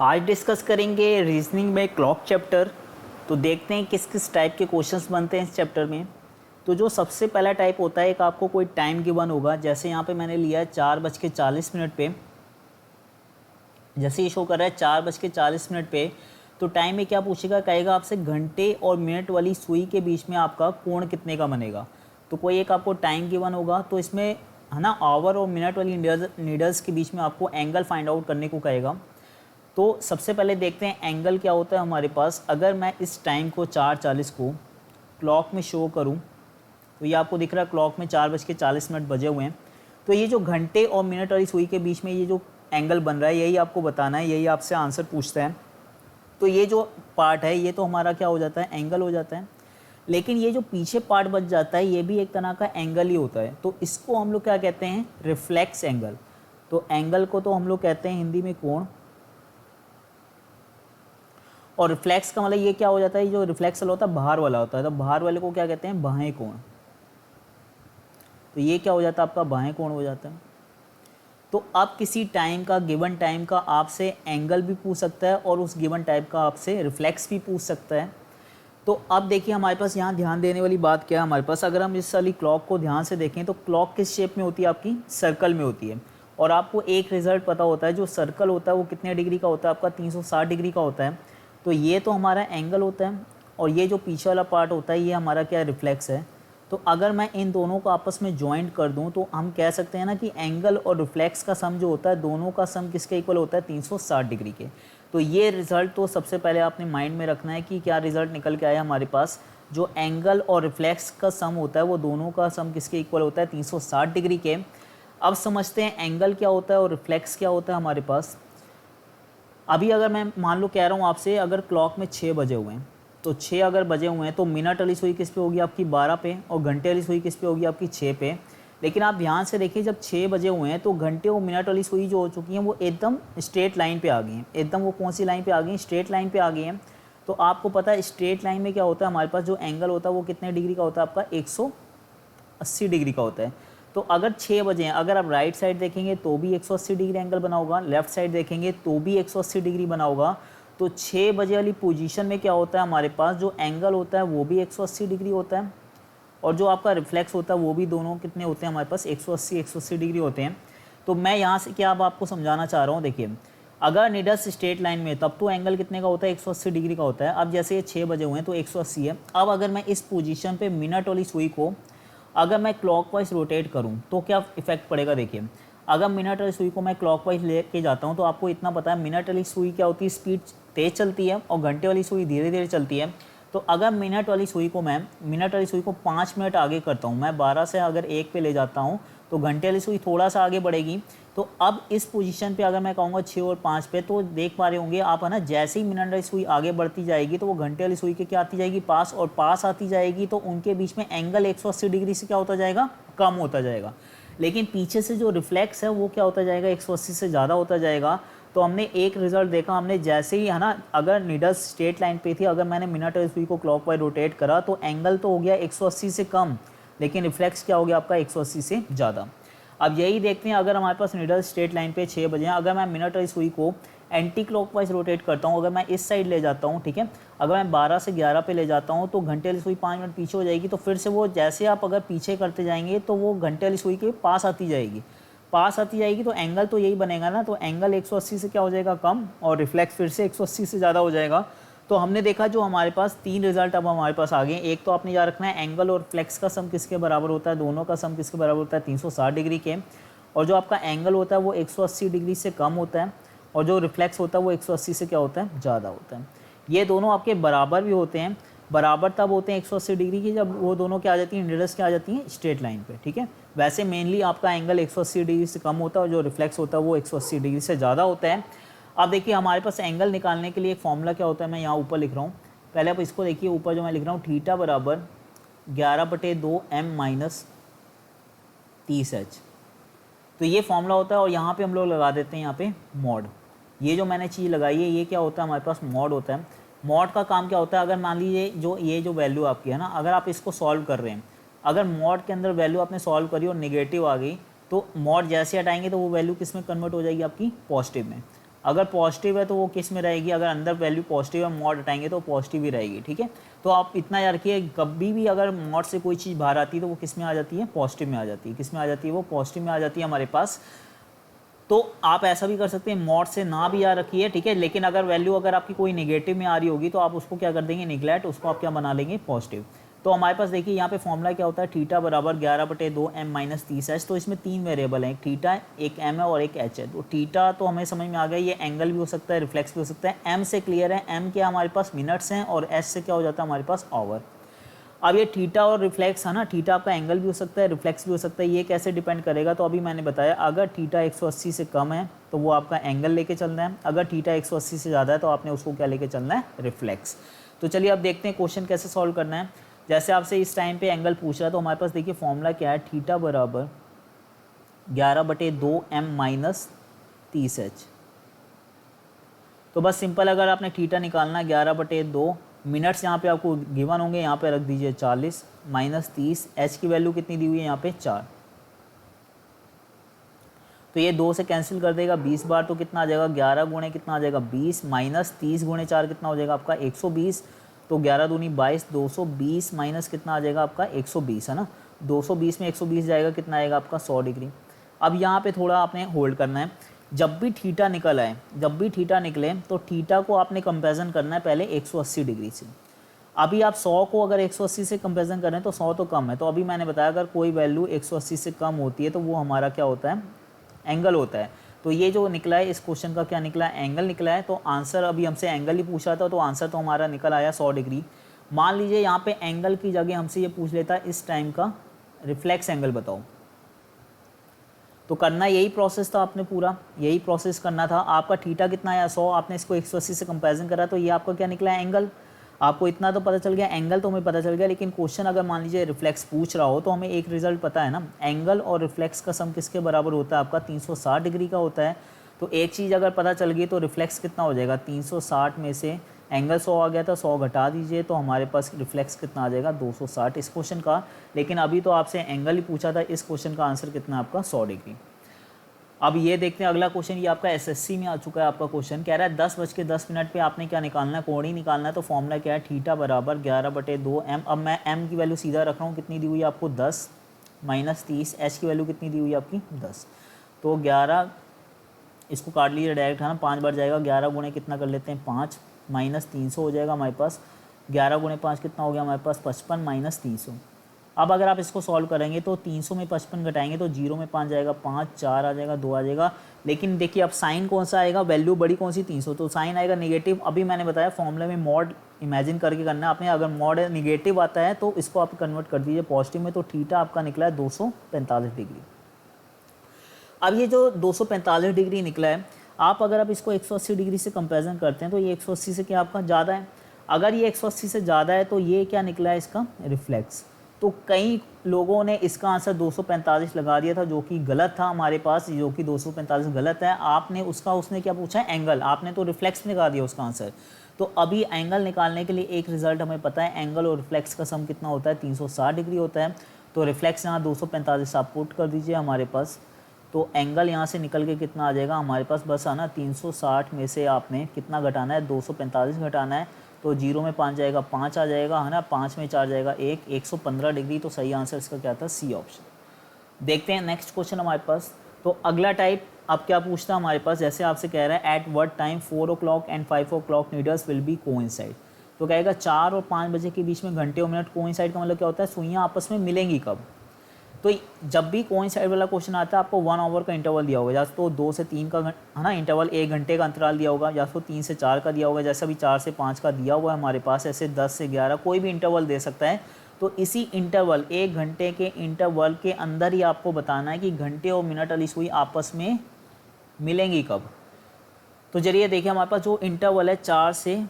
आज डिस्कस करेंगे रीजनिंग में क्लॉक चैप्टर। तो देखते हैं किस किस टाइप के क्वेश्चंस बनते हैं इस चैप्टर में। तो जो सबसे पहला टाइप होता है, एक आपको कोई टाइम गिवन होगा, जैसे यहाँ पे मैंने लिया है 4:40 पे। जैसे ये शो कर रहा है 4:40 पे, तो टाइम में क्या पूछेगा, कहेगा आपसे घंटे और मिनट वाली सुई के बीच में आपका कोण कितने का बनेगा। तो कोई एक आपको टाइम गिवन होगा, तो इसमें है ना आवर और मिनट वाली नीडल्स के बीच में आपको एंगल फाइंड आउट करने को कहेगा। तो सबसे पहले देखते हैं एंगल क्या होता है हमारे पास। अगर मैं इस टाइम को 4:40 को क्लॉक में शो करूं, तो ये आपको दिख रहा है क्लॉक में 4:40 बजे हुए हैं। तो ये जो घंटे और मिनट वाली सुई के बीच में ये जो एंगल बन रहा है, यही आपको बताना है, यही आपसे आंसर पूछता है। तो ये जो पार्ट है ये तो हमारा क्या हो जाता है, एंगल हो जाता है। लेकिन ये जो पीछे पार्ट बच जाता है, ये भी एक तरह का एंगल ही होता है। तो इसको हम लोग क्या कहते हैं, रिफ्लेक्स एंगल। तो एंगल को तो हम लोग कहते हैं हिंदी में कोण, और रिफ्लेक्स का मतलब ये क्या हो जाता है, जो रिफ्लेक्स वाला होता है बाहर वाला होता है, तो बाहर वाले को क्या कहते हैं, बाहें कोण। तो ये क्या हो जाता है, आपका बाहें कोण हो जाता है। तो आप किसी टाइम का, गिवन टाइम का आपसे एंगल भी पूछ सकता है, और उस गिवन टाइप का आपसे रिफ्लेक्स भी पूछ सकता है। तो अब देखिए हमारे पास यहाँ ध्यान देने वाली बात क्या है हमारे पास। अगर हम इस वाली क्लॉक को ध्यान से देखें, तो क्लॉक किस शेप में होती है, आपकी सर्कल में होती है। और आपको एक रिजल्ट पता होता है, जो सर्कल होता है वो कितने डिग्री का होता है, आपका 360 डिग्री का होता है। तो ये तो हमारा एंगल होता है, और ये जो पीछे वाला पार्ट होता है ये हमारा क्या रिफ्लेक्स है। तो अगर मैं इन दोनों को आपस में ज्वाइंट कर दूं, तो हम कह सकते हैं ना कि एंगल और रिफ्लेक्स का सम जो होता है, दोनों का सम किसके इक्वल होता है, 360 डिग्री के। तो ये रिज़ल्ट तो सबसे पहले आपने माइंड में रखना है कि क्या रिज़ल्ट निकल के आया हमारे पास। जो एंगल और रिफ्लेक्स का सम होता है, वो दोनों का सम किसके इक्वल होता है, 360 डिग्री के। अब समझते हैं एंगल क्या होता है और रिफ्लेक्स क्या होता है हमारे पास। अभी अगर मैं मान लो कह रहा हूँ आपसे, अगर क्लॉक में 6 बजे हुए हैं, तो 6 अगर बजे हुए हैं, तो मिनट वाली सुई किस पे होगी, आपकी 12 पे, और घंटे वाली सुई किस पे होगी, आपकी 6 पे। लेकिन आप ध्यान से देखिए, जब 6 बजे हुए हैं, तो घंटे और मिनट वाली सुई जो हो चुकी हैं, वो एकदम स्ट्रेट लाइन पे आ गई हैं। एकदम वो कौन सी लाइन पे आ गई हैं, स्ट्रेट लाइन पे आ गई हैं। तो आपको पता है स्ट्रेट लाइन में क्या होता है, हमारे पास जो एंगल होता है वो कितने डिग्री का होता है, आपका 180 डिग्री का होता है। तो अगर 6 बजे हैं, अगर आप राइट साइड देखेंगे तो भी 180 डिग्री एंगल बना होगा, लेफ्ट साइड देखेंगे तो भी 180 डिग्री बना होगा। तो 6 बजे वाली पोजीशन में क्या होता है, हमारे पास जो एंगल होता है वो भी 180 डिग्री होता है, और जो आपका रिफ्लेक्स होता है वो भी, दोनों कितने होते हैं हमारे पास, 180 डिग्री होते हैं। तो मैं यहाँ से क्या अब आपको समझाना चाह रहा हूँ, देखिए अगर निडल्स स्ट्रेट लाइन में, तब तो एंगल कितने का होता है, 180 डिग्री का होता है। अब जैसे ये 6 बजे हुए हैं तो 180 है। अब अगर मैं इस पोजीशन पे मिनट वाली सुई को अगर मैं क्लॉकवाइज रोटेट करूं, तो क्या इफेक्ट पड़ेगा, देखिए अगर मिनट वाली सुई को मैं क्लॉकवाइज लेके जाता हूं, तो आपको इतना पता है मिनट वाली सुई क्या होती है, स्पीड तेज़ चलती है, और घंटे वाली सुई धीरे धीरे चलती है। तो अगर मिनट वाली सुई को 5 मिनट आगे करता हूँ, मैं 12 से अगर 1 पे ले जाता हूँ, तो घंटे वाली सुई थोड़ा सा आगे बढ़ेगी। तो अब इस पोजीशन पे अगर मैं कहूँगा 6 और 5 पे, तो देख पा रहे होंगे आप है ना, जैसे ही मिनट वाली सुई आगे बढ़ती जाएगी, तो वो घंटे वाली सुई के क्या आती जाएगी, पास, और पास आती जाएगी, तो उनके बीच में एंगल 180 डिग्री से क्या होता जाएगा, कम होता जाएगा। लेकिन पीछे से जो रिफ्लेक्स है वो क्या होता जाएगा, 180 से ज़्यादा होता जाएगा। तो हमने एक रिजल्ट देखा, हमने जैसे ही है ना, अगर नीडल्स स्ट्रेट लाइन पे थी, अगर मैंने मिनट वाली सुई को क्लॉकवाइज रोटेट करा, तो एंगल तो हो गया 180 से कम, लेकिन रिफ्लेक्स क्या हो गया आपका, 180 से ज़्यादा। अब यही देखते हैं, अगर हमारे पास नीडल स्ट्रेट लाइन पे 6 बजे हैं, अगर मैं मिनट वाली सुई को एंटी क्लॉकवाइज रोटेट करता हूँ, अगर मैं इस साइड ले जाता हूँ, ठीक है, अगर मैं 12 से 11 पे ले जाता हूँ, तो घंटे वाली सुई 5 मिनट पीछे हो जाएगी। तो फिर से वो, जैसे आप अगर पीछे करते जाएंगे, तो वो घंटे वाली सुई के पास आती जाएगी, तो एंगल तो यही बनेगा ना। तो एंगल 180 से क्या हो जाएगा, कम, और रिफ्लेक्स फिर से 180 से ज़्यादा हो जाएगा। तो हमने देखा जो हमारे पास 3 रिजल्ट अब हमारे पास आ गए। एक तो आपने याद रखना है, एंगल और फ्लेक्स का सम किसके बराबर होता है, दोनों का सम किसके बराबर होता है, 360 डिग्री के। और जो आपका एंगल होता है वो 180 डिग्री से कम होता है, और जो रिफ्लेक्स होता है वो 180 से क्या होता है, ज़्यादा होता है। ये दोनों आपके बराबर भी होते हैं। बराबर तब होते हैं 180 डिग्री की, जब वो दोनों क्या आ जाती हैं, नीडल्स क्या आ जाती हैं, स्ट्रेट लाइन पे, ठीक है। वैसे मेनली आपका एंगल 180 डिग्री से कम होता है, और जो रिफ्लेक्स होता है वो 180 डिग्री से ज़्यादा होता है। अब देखिए हमारे पास एंगल निकालने के लिए एक फॉर्मूला क्या होता है, मैं यहाँ ऊपर लिख रहा हूँ। पहले आप इसको देखिए, ऊपर जो मैं लिख रहा हूँ, थीटा बराबर 11/2m-30h। तो ये फॉर्मूला होता है, और यहाँ पे हम लोग लगा देते हैं यहाँ पे मॉड। ये जो मैंने चीज़ लगाई है, ये क्या होता है, हमारे पास मॉड होता है। मॉड का काम क्या होता है, अगर मान लीजिए ये जो वैल्यू आपकी है ना, अगर आप इसको सॉल्व कर रहे हैं, अगर मॉड के अंदर वैल्यू आपने सॉल्व करी और नेगेटिव आ गई, तो मॉड जैसे हटाएंगे तो वो वैल्यू किस में कन्वर्ट हो जाएगी, आपकी पॉजिटिव में। अगर पॉजिटिव है तो वो किस में रहेगी, अगर अंदर वैल्यू पॉजिटिव है मॉड हटाएंगे तो पॉजिटिव ही रहेगी, ठीक है। तो आप इतना याद रखिए, कभी भी अगर मॉड से कोई चीज़ बाहर आती है तो वो किस में आ जाती है, पॉजिटिव में आ जाती है। किस में आ जाती है, वो पॉजिटिव में आ जाती है हमारे पास। तो आप ऐसा भी कर सकते हैं, मॉड से ना भी याद रखिए, ठीक है, लेकिन अगर वैल्यू अगर आपकी कोई नेगेटिव में आ रही होगी तो आप उसको क्या कर देंगे, निगलेक्ट, उसको आप क्या बना लेंगे, पॉजिटिव। तो हमारे पास देखिए यहाँ पे फॉर्मूला क्या होता है, थीटा बराबर 11/2 m माइनस 30h। तो इसमें 3 वेरिएबल हैं, एक थीटा, एक m है और एक h है। तो थीटा तो हमें समझ में आ गया, ये एंगल भी हो सकता है, रिफ्लेक्स भी हो सकता है। m से क्लियर है, m क्या हमारे पास मिनट्स हैं और h से क्या हो जाता है हमारे पास आवर। अब ये थीटा और रिफ्लेक्स है ना, थीटा आपका एंगल भी हो सकता है, रिफ्लेक्स भी हो सकता है। ये कैसे डिपेंड करेगा, तो अभी मैंने बताया, अगर थीटा 180 से कम है तो वो आपका एंगल लेके चलना है, अगर थीटा 180 से ज़्यादा है तो आपने उसको क्या लेके चलना है, रिफ्लेक्स। तो चलिए अब देखते हैं क्वेश्चन कैसे सॉल्व करना है। जैसे आपसे इस टाइम पे एंगल पूछ रहा है तो हमारे पास देखिए फॉर्मूला क्या है, थीटा बराबर 11/2 m माइनस 30h। तो बस सिंपल, अगर आपने थीटा निकालना है 11/2, मिनट्स यहाँ पे आपको गिवन होंगे, यहाँ पे रख दीजिए 40 माइनस 30, एच की वैल्यू कितनी दी हुई है यहाँ पे 4। तो ये 2 से कैंसिल कर देगा 20 बार, तो कितना आ जाएगा, 11 गुणे कितना आ जाएगा 20 माइनस 30 गुणे 4 कितना हो जाएगा आपका 120। तो 11 दूनी 22, 220 माइनस कितना आ जाएगा आपका 120, है ना। 220 में 120 जाएगा, कितना आएगा आपका 100 डिग्री। अब यहाँ पे थोड़ा आपने होल्ड करना है, जब भी थीटा निकल आए, जब भी थीटा निकले तो थीटा को आपने कंपेरिजन करना है पहले 180 डिग्री से। अभी आप 100 को अगर 180 से कंपेरिजन करें तो 100 तो कम है, तो अभी मैंने बताया अगर कोई वैल्यू 180 से कम होती है तो वो हमारा क्या होता है, एंगल होता है। तो ये जो निकला है इस क्वेश्चन का क्या निकला है, एंगल निकला है। तो आंसर, अभी हमसे एंगल ही पूछा था तो आंसर तो हमारा निकल आया 100 डिग्री। मान लीजिए यहाँ पे एंगल की जगह हमसे ये पूछ लेता है इस टाइम का रिफ्लेक्स एंगल बताओ, तो करना यही प्रोसेस था, आपने पूरा यही प्रोसेस करना था। आपका थीटा कितना आया 100, आपने इसको 180 से कंपैरिजन करा तो ये आपका क्या निकला है, एंगल। आपको इतना तो पता चल गया, एंगल तो हमें पता चल गया, लेकिन क्वेश्चन अगर मान लीजिए रिफ्लेक्स पूछ रहा हो तो हमें एक रिजल्ट पता है ना, एंगल और रिफ्लेक्स का सम किसके बराबर होता है, आपका 360 डिग्री का होता है। तो एक चीज़ अगर पता चल गई तो रिफ्लेक्स कितना हो जाएगा, 360 में से एंगल 100 आ गया था, 100 घटा दीजिए तो हमारे पास रिफ्लेक्स कितना आ जाएगा 260 इस क्वेश्चन का। लेकिन अभी तो आपसे एंगल ही पूछा था, इस क्वेश्चन का आंसर कितना आपका 100 डिग्री। अब ये देखते हैं अगला क्वेश्चन, ये आपका एसएससी में आ चुका है। आपका क्वेश्चन कह रहा है 10:10 पे आपने क्या निकालना है, कोण ही निकालना है। तो फॉर्मूला क्या है, थीटा बराबर 11/2 m। अब मैं m की वैल्यू सीधा रख रहा हूँ, कितनी दी हुई है आपको 10 माइनस 30, h की वैल्यू कितनी दी हुई है आपकी 10। तो 11, इसको काट लीजिए डायरेक्ट, है ना, 5 बार जाएगा, 11 गुणे कितना कर लेते हैं 5 माइनस 300 हो जाएगा हमारे पास। 11 गुणे 5 कितना हो गया हमारे पास 55 माइनस 300। अब अगर आप इसको सॉल्व करेंगे तो 300 में 55 घटाएंगे तो 0 में 5 जाएगा, 5 4 आ जाएगा, 2 आ जाएगा। लेकिन देखिए अब साइन कौन सा आएगा, वैल्यू बड़ी कौन सी 300, तो साइन आएगा नेगेटिव। अभी मैंने बताया फॉर्मूले में मॉड इमेजिन करके करना है आपने, अगर मॉड नेगेटिव आता है तो इसको आप कन्वर्ट कर दीजिए पॉजिटिव में। तो थीटा आपका निकला है 245 डिग्री। अब ये जो 245 डिग्री निकला है, आप अगर आप इसको 180 डिग्री से कंपेरिजन करते हैं तो ये 180 से क्या आपका ज़्यादा है। अगर ये 180 से ज़्यादा है तो ये क्या निकला है इसका रिफ्लेक्स। तो कई लोगों ने इसका आंसर 245 लगा दिया था, जो कि गलत था हमारे पास, जो कि 245 गलत है। आपने उसने क्या पूछा है, एंगल, आपने तो रिफ्लेक्स निकाल दिया उसका आंसर। तो अभी एंगल निकालने के लिए एक रिजल्ट हमें पता है, एंगल और रिफ्लेक्स का सम कितना होता है 360 डिग्री होता है। तो रिफ्लेक्स यहाँ 245 आप पुट कर दीजिए हमारे पास, तो एंगल यहाँ से निकल के कितना आ जाएगा हमारे पास, बस आना 360 में से आपने कितना घटाना है 245 घटाना है। तो 0 में 5 जाएगा, 5 आ जाएगा, है ना, 5 में 4 जाएगा 1, 115 डिग्री। तो सही आंसर इसका क्या था, सी ऑप्शन। देखते हैं नेक्स्ट क्वेश्चन हमारे पास। तो अगला टाइप अब क्या पूछता है हमारे पास, जैसे आपसे कह रहा है at what time 4 o'clock and 5 o'clock needles will be coincide. तो कहेगा 4 और 5 बजे के बीच में घंटे और मिनट कोइंसाइड का मतलब क्या होता है, सुइयाँ आपस में मिलेंगी कब। तो जब भी कोइंसाइड वाला क्वेश्चन आता है आपको 1 आवर का इंटरवल दिया होगा, या तो 2 से 3 का है ना इंटरवल, 1 घंटे का अंतराल दिया होगा, या तो 3 से 4 का दिया होगा, जैसा भी 4 से 5 का दिया हुआ है हमारे पास, ऐसे 10 से 11 कोई भी इंटरवल दे सकता है। तो इसी इंटरवल 1 घंटे के इंटरवल के अंदर ही आपको बताना है कि घंटे और मिनट वाली सुई आपस में मिलेंगी कब। तो चलिए देखिए हमारे पास जो इंटरवल है 4 से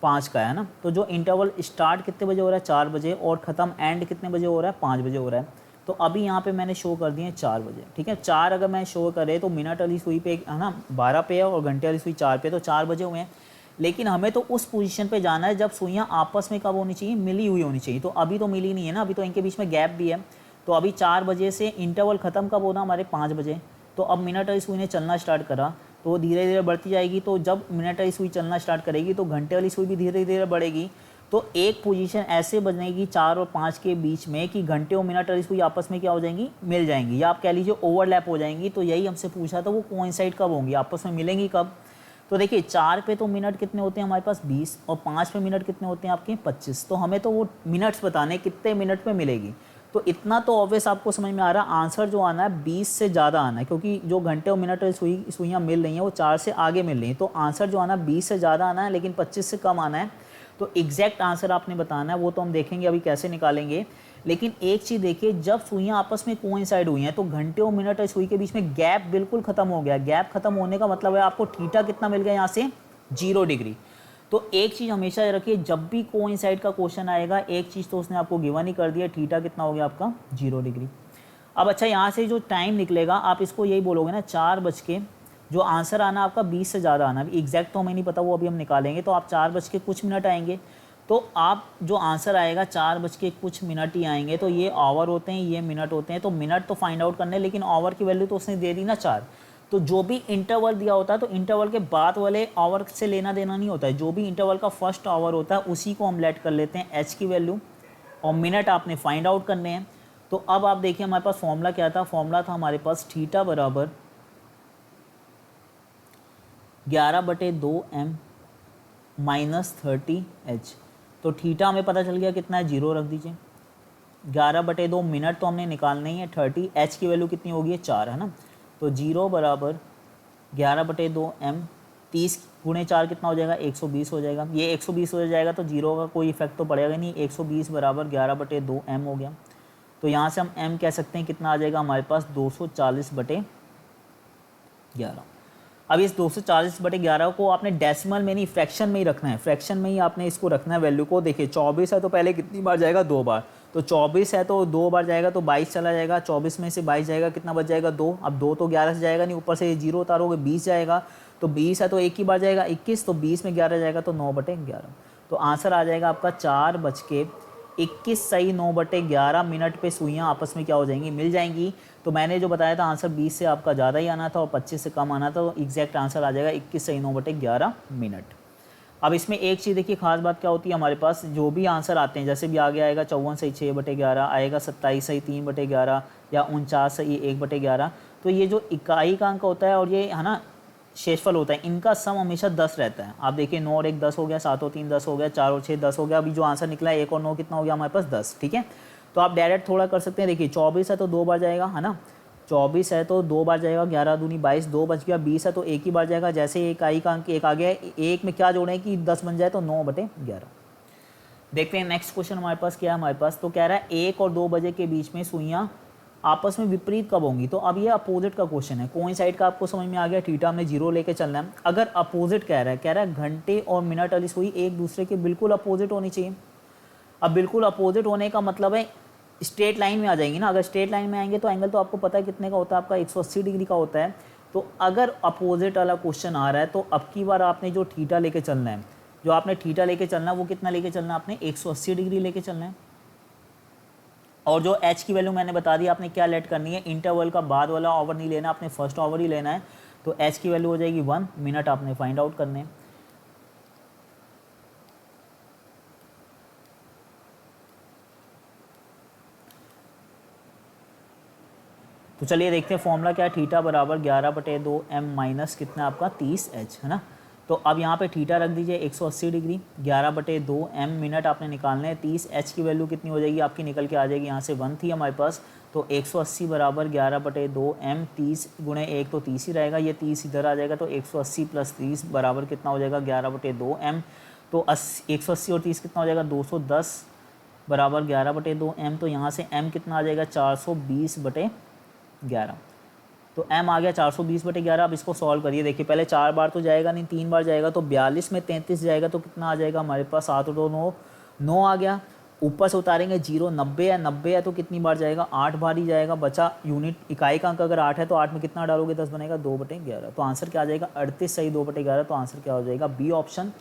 5 का है ना, तो जो इंटरवल स्टार्ट कितने बजे हो रहा है 4 बजे और ख़त्म एंड कितने बजे हो रहा है 5 बजे हो रहा है। तो अभी यहाँ पे मैंने शो कर दिए 4 बजे, ठीक है। 4 अगर मैं शो करे तो मिनट वाली सुई पे है ना 12 पे है और घंटे वाली सुई 4 पे, तो 4 बजे हुए हैं। लेकिन हमें तो उस पोजीशन पे जाना है जब सुइयाँ आपस में कब होनी चाहिए, मिली हुई होनी चाहिए। तो अभी तो मिली नहीं है ना, अभी तो इनके बीच में गैप भी है। तो अभी 4 बजे से इंटरवल ख़त्म कब होना हमारे 5 बजे। तो अब मिनट वाली सुई ने चलना स्टार्ट करा तो वो धीरे धीरे बढ़ती जाएगी। तो जब मिनट वाली सुई चलना स्टार्ट करेगी तो घंटे वाली सुई भी धीरे धीरे बढ़ेगी। तो एक पोजीशन ऐसे बनेगी 4 और 5 के बीच में कि घंटे और मिनट वाली सुई आपस में क्या हो जाएंगी, मिल जाएंगी, या आप कह लीजिए ओवरलैप हो जाएंगी। तो यही हमसे पूछा था, वो कोइंसाइड कब होंगी, आपस में मिलेंगी कब। तो देखिए 4 पे तो मिनट कितने होते हैं हमारे पास 20, और 5 पे मिनट कितने होते हैं आपके 25। तो हमें तो वो मिनट्स बताने कितने मिनट में मिलेगी। तो इतना तो ऑब्वियस आपको समझ में आ रहा है, आंसर जो आना है 20 से ज़्यादा आना है, क्योंकि जो घंटे और मिनट सुइयाँ मिल रही हैं वो 4 से आगे मिल रही हैं। तो आंसर जो आना है 20 से ज़्यादा आना है, लेकिन 25 से कम आना है। तो एग्जैक्ट आंसर आपने बताना है, वो तो हम देखेंगे अभी कैसे निकालेंगे। लेकिन एक चीज़ देखिए, जब सुइयाँ आपस में कोइंसाइड हुई हैं तो घंटे और मिनट और सुई के बीच में गैप बिल्कुल ख़त्म हो गया। गैप खत्म होने का मतलब है आपको थीटा कितना मिल गया यहाँ से, 0 डिग्री। तो एक चीज़ हमेशा रखिए, जब भी कोइंसाइड का क्वेश्चन आएगा, एक चीज़ तो उसने आपको गिवन ही कर दिया, थीटा कितना हो गया आपका 0 डिग्री। अब अच्छा, यहाँ से जो टाइम निकलेगा आप इसको यही बोलोगे ना 4 बज के, जो आंसर आना आपका 20 से ज़्यादा आना, एग्जैक्ट तो हमें नहीं पता, वो अभी हम निकालेंगे। तो आप 4 बज के कुछ मिनट आएंगे, तो आप जो आंसर आएगा 4 बज के कुछ मिनट ही आएंगे। तो ये आवर होते हैं, ये मिनट होते हैं। तो मिनट तो फाइंड आउट करने, लेकिन आवर की वैल्यू तो उसने दे दी ना 4। तो जो भी इंटरवल दिया होता है तो इंटरवल के बाद वाले आवर से लेना देना नहीं होता है। जो भी इंटरवल का फर्स्ट आवर होता है उसी को हम लेट कर लेते हैं एच की वैल्यू, और मिनट आपने फाइंड आउट करने हैं। तो अब आप देखिए हमारे पास फॉर्मूला क्या था, फॉर्मूला था हमारे पास थीटा बराबर 11/2m माइनस 30h। तो थीटा हमें पता चल गया कितना है, 0 रख दीजिए। 11/2 मिनट तो हमने निकालना ही है, 30, h की वैल्यू कितनी होगी, 4 है ना। तो 0 बराबर 11/2m, 30 गुणे 4 कितना हो जाएगा, 120 हो जाएगा। ये 120 हो जाएगा तो 0 का कोई इफेक्ट तो पड़ेगा नहीं। 120 बराबर 11/2m हो गया। तो यहाँ से हम m कह सकते हैं कितना आ जाएगा हमारे पास, 240/11। अब इस 240/11 को आपने डेसिमल में नहीं, फ्रैक्शन में ही रखना है। फ्रैक्शन में ही आपने इसको रखना है वैल्यू को। देखिए 24 है तो पहले कितनी बार जाएगा, 2 बार। तो 24 है तो 2 बार जाएगा तो 22 चला जाएगा। 24 में से 22 जाएगा, कितना बच जाएगा, 2। अब 2 तो 11 से जाएगा नहीं, ऊपर से 0 उतारोगे 20 जाएगा। तो 20 है तो एक ही बार जाएगा 21, तो 20 में 11 जाएगा तो 9/11। तो आंसर आ जाएगा आपका 4:21 सही, 9/11 मिनट पे सुइयाँ आपस में क्या हो जाएंगी, मिल जाएंगी। तो मैंने जो बताया था आंसर 20 से आपका ज़्यादा ही आना था और 25 से कम आना था। तो एग्जैक्ट आंसर आ जाएगा 21 सही 9/11 मिनट। अब इसमें एक चीज़ देखिए, खास बात क्या होती है हमारे पास, जो भी आंसर आते हैं, जैसे भी आगे आएगा 54 सही 6/11, आएगा 27 सही 3/11, या 49 सही 1/11। तो ये जो इकाई का अंक होता है और ये है ना शेषफल होता है, इनका सम हमेशा 10 रहता है। आप देखिए 9 और 1 10 हो गया, 7 और 3 10 हो गया, 4 और 6 10 हो गया। अभी जो आंसर निकला है 1 और 9 कितना हो गया हमारे पास, 10। ठीक है, तो आप डायरेक्ट थोड़ा कर सकते हैं। देखिए 24 है तो 2 बार जाएगा, है ना। 24 है तो 2 बार जाएगा, 11 दूनी 22, 2 बच गया। 20 है तो एक ही बार जाएगा, जैसे इकाई का अंक 1 आ गया, एक में क्या जोड़ें कि 10 बन जाए, तो 9/11। देखते हैं नेक्स्ट क्वेश्चन हमारे पास क्या है। हमारे पास तो कह रहा है 1 और 2 बजे के बीच में सुइयाँ आपस में विपरीत कब होंगी। तो अब ये अपोजिट का क्वेश्चन है। कोइंसाइड का आपको समझ में आ गया, थीटा हमने 0 लेके चलना है। अगर अपोजिट कह रहा है घंटे और मिनट वाली सुई एक दूसरे के बिल्कुल अपोजिट होनी चाहिए। अब बिल्कुल अपोजिट होने का मतलब है स्ट्रेट लाइन में आ जाएंगी ना। अगर स्ट्रेट लाइन में आएंगे तो एंगल तो आपको पता है कितने का होता है, आपका 180 डिग्री का होता है। तो अगर अपोजिट वाला क्वेश्चन आ रहा है तो अब की बार आपने जो थीटा लेके चलना है, जो आपने थीटा लेके चलना है वो कितना लेके चलना है, आपने 180 डिग्री लेके चलना है। और जो h की वैल्यू मैंने बता दी, आपने क्या लेट करनी है, इंटरवल का बाद वाला ओवर नहीं लेना, आपने फर्स्ट ओवर ही लेना है। तो h की वैल्यू हो जाएगी 1, मिनट आपने फाइंड आउट करने हैं। तो चलिए देखते हैं फॉर्मूला क्या है। थीटा बराबर 11/2m माइनस कितना आपका 30h, है ना। तो अब यहाँ पे थीटा रख दीजिए 180 डिग्री, 11/2m मिनट आपने निकालने हैं। 30h की वैल्यू कितनी हो जाएगी आपकी, निकल के आ जाएगी, यहाँ से 1 थी हमारे पास। तो 180 बराबर 11/2m, 30 गुणे 1 तो 30 ही रहेगा, ये 30 इधर आ जाएगा। तो 180 + 30 बराबर कितना हो जाएगा 11/2m। तो 180 और 30 कितना हो जाएगा 210 बराबर 11/2m। तो यहाँ से m कितना आ जाएगा 420/11। तो m आ गया 420/11। अब इसको सॉल्व करिए। देखिए पहले 4 बार तो जाएगा नहीं, 3 बार जाएगा। तो 42 में 33 जाएगा तो कितना आ जाएगा हमारे पास, 7 और 2 9, 9 आ गया। ऊपर से उतारेंगे 0, 90 है तो कितनी बार जाएगा, 8 बार ही जाएगा। बचा यूनिट इकाई का अंक अगर 8 है तो 8 में कितना डालोगे, 10 बनेगा, 2/11। तो आंसर क्या आ जाएगा 38 सही 2/11। तो आंसर क्या हो जाएगा बी ऑप्शन।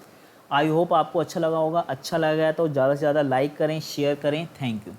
आई होप आपको अच्छा लगा होगा। अच्छा लगा है तो ज़्यादा से ज़्यादा लाइक करें, शेयर करें। Thank you.